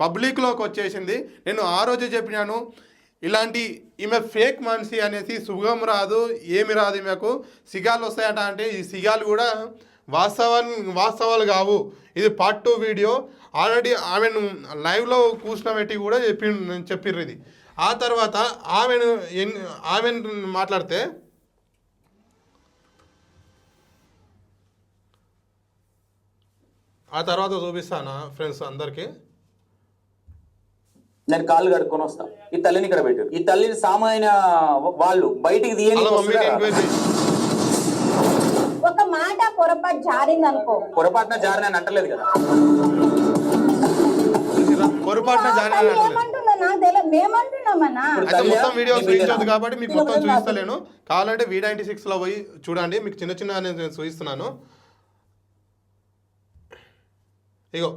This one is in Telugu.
పబ్లిక్లోకి వచ్చేసింది. నేను ఆ రోజు చెప్పినాను, ఇలాంటి ఈమె ఫేక్ మనిషి అనేసి సుఖం రాదు, ఏమి రాదు, ఈమెకు సిగాలు వస్తాయట. అంటే ఈ సిగాలు కూడా వాస్తవాలు కావు. ఇది పార్ట్ 2 వీడియో. ఆల్రెడీ ఆమెను లైవ్లో కూర్చున్నబెట్టి కూడా చెప్పిర్రు ఇది. ఆ తర్వాత ఆమెను మాట్లాడితే ఆ తర్వాత చూపిస్తాను ఫ్రెండ్స్ అందరికి. నేను కాళ్ళు కడుక్కొని వస్తా, ఈ తల్లిని ఇక్కడ పెట్టు. ఈ తల్లిని సామాన్య వాళ్ళు బయటికి తీయని ఒక మాట పొరపాటు జారింది అనుకో, పొరపాటున జారిన అంటలేదు కదా, పొరపాటున జారిన మొత్తం వీడియో చూపించదు కాబట్టి మీకు మొత్తం చూపిస్తలేను. కావాలంటే V96 లో పోయి చూడండి, మీకు చిన్న చిన్న నేను చూపిస్తున్నాను. ఇగో